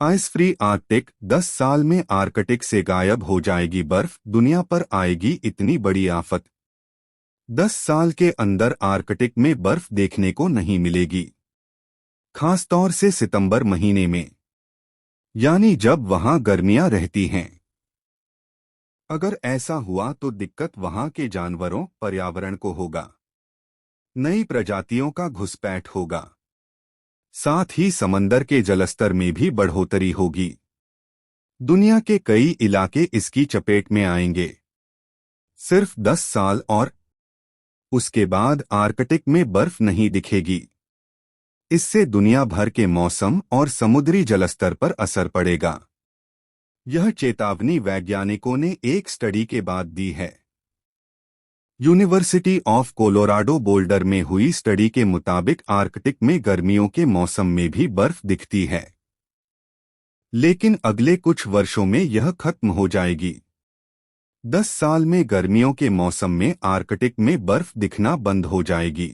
Ice free Arctic 10 साल में Arctic से गायब हो जाएगी बर्फ, दुनिया पर आएगी इतनी बड़ी आफत। 10 साल के अंदर आर्कटिक में बर्फ देखने को नहीं मिलेगी, खासतौर से सितंबर महीने में, यानी जब वहां गर्मियां रहती हैं। अगर ऐसा हुआ तो दिक्कत वहां के जानवरों, पर्यावरण को होगा। नई प्रजातियों का घुसपैठ होगा। साथ ही समंदर के जलस्तर में भी बढ़ोतरी होगी। दुनिया के कई इलाके इसकी चपेट में आएंगे। सिर्फ 10 साल और उसके बाद आर्कटिक में बर्फ नहीं दिखेगी। इससे दुनिया भर के मौसम और समुद्री जलस्तर पर असर पड़ेगा। यह चेतावनी वैज्ञानिकों ने एक स्टडी के बाद दी है। यूनिवर्सिटी ऑफ कोलोराडो बोल्डर में हुई स्टडी के मुताबिक आर्कटिक में गर्मियों के मौसम में भी बर्फ दिखती है, लेकिन अगले कुछ वर्षों में यह खत्म हो जाएगी। 10 साल में गर्मियों के मौसम में आर्कटिक में बर्फ दिखना बंद हो जाएगी।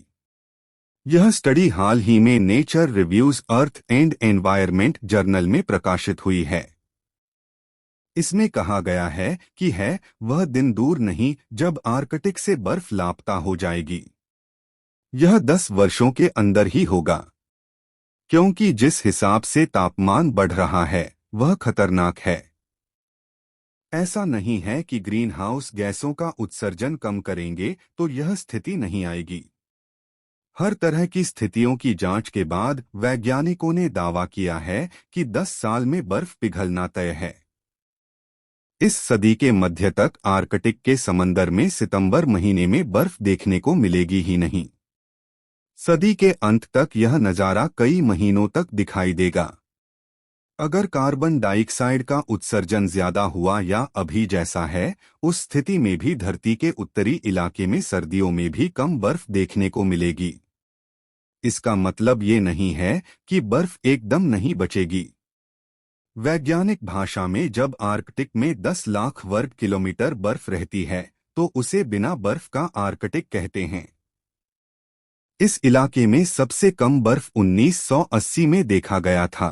यह स्टडी हाल ही में nature reviews earth and environment journal में प्रकाशित हुई है। इसमें कहा गया है कि वह दिन दूर नहीं जब आर्कटिक से बर्फ लापता हो जाएगी। यह 10 वर्षों के अंदर ही होगा, क्योंकि जिस हिसाब से तापमान बढ़ रहा है वह खतरनाक है। ऐसा नहीं है कि ग्रीन हाउस गैसों का उत्सर्जन कम करेंगे तो यह स्थिति नहीं आएगी। हर तरह की स्थितियों की जांच के बाद वैज्ञानिकों ने दावा किया है कि 10 साल में बर्फ पिघलना तय है। इस सदी के मध्य तक आर्कटिक के समंदर में सितंबर महीने में बर्फ देखने को मिलेगी ही नहीं। सदी के अंत तक यह नज़ारा कई महीनों तक दिखाई देगा। अगर कार्बन डाइऑक्साइड का उत्सर्जन ज्यादा हुआ या अभी जैसा है, उस स्थिति में भी धरती के उत्तरी इलाके में सर्दियों में भी कम बर्फ देखने को मिलेगी। इसका मतलब ये नहीं है कि बर्फ एकदम नहीं बचेगी। वैज्ञानिक भाषा में जब आर्कटिक में 10 लाख वर्ग किलोमीटर बर्फ रहती है तो उसे बिना बर्फ का आर्कटिक कहते हैं। इस इलाके में सबसे कम बर्फ 1980 में देखा गया था।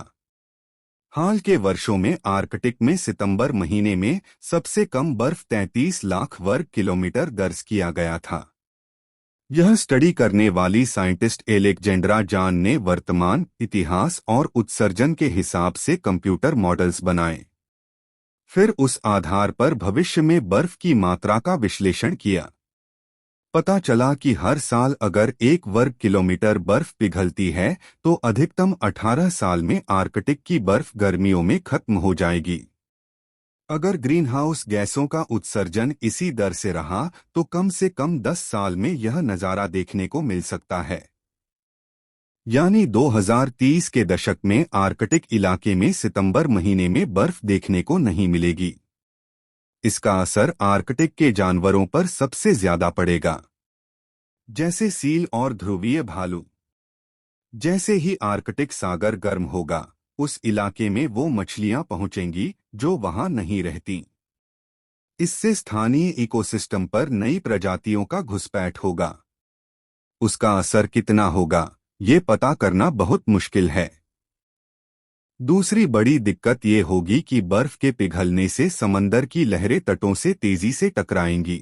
हाल के वर्षों में आर्कटिक में सितंबर महीने में सबसे कम बर्फ 33 लाख वर्ग किलोमीटर दर्ज किया गया था। यह स्टडी करने वाली साइंटिस्ट एलेक्जेंड्रा जान ने वर्तमान इतिहास और उत्सर्जन के हिसाब से कंप्यूटर मॉडल्स बनाए। फिर उस आधार पर भविष्य में बर्फ की मात्रा का विश्लेषण किया। पता चला कि हर साल अगर 1 वर्ग किलोमीटर बर्फ पिघलती है तो अधिकतम 18 साल में आर्कटिक की बर्फ गर्मियों में खत्म हो जाएगी। अगर ग्रीनहाउस गैसों का उत्सर्जन इसी दर से रहा तो कम से कम 10 साल में यह नज़ारा देखने को मिल सकता है, यानी 2030 के दशक में आर्कटिक इलाके में सितंबर महीने में बर्फ देखने को नहीं मिलेगी। इसका असर आर्कटिक के जानवरों पर सबसे ज्यादा पड़ेगा, जैसे सील और ध्रुवीय भालू। जैसे ही आर्कटिक सागर गर्म होगा, उस इलाके में वो मछलियां पहुंचेंगी जो वहां नहीं रहती। इससे स्थानीय इकोसिस्टम पर नई प्रजातियों का घुसपैठ होगा। उसका असर कितना होगा, ये पता करना बहुत मुश्किल है। दूसरी बड़ी दिक्कत ये होगी कि बर्फ के पिघलने से समंदर की लहरें तटों से तेजी से टकराएंगी।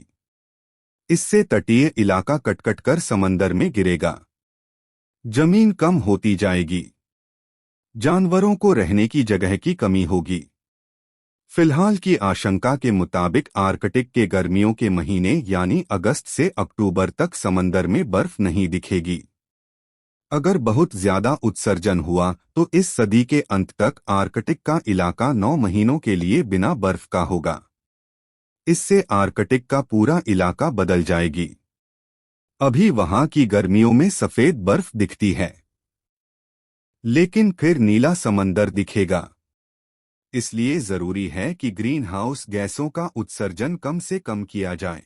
इससे तटीय इलाका कटकट कर समंदर में गिरेगा। जमीन कम होती जाएगी। जानवरों को रहने की जगह की कमी होगी। फिलहाल की आशंका के मुताबिक आर्कटिक के गर्मियों के महीने यानी अगस्त से अक्टूबर तक समंदर में बर्फ नहीं दिखेगी। अगर बहुत ज्यादा उत्सर्जन हुआ तो इस सदी के अंत तक आर्कटिक का इलाका 9 महीनों के लिए बिना बर्फ का होगा। इससे आर्कटिक का पूरा इलाका बदल जाएगी। अभी वहां की गर्मियों में सफेद बर्फ दिखती है, लेकिन फिर नीला समंदर दिखेगा। इसलिए जरूरी है कि ग्रीन हाउस गैसों का उत्सर्जन कम से कम किया जाए।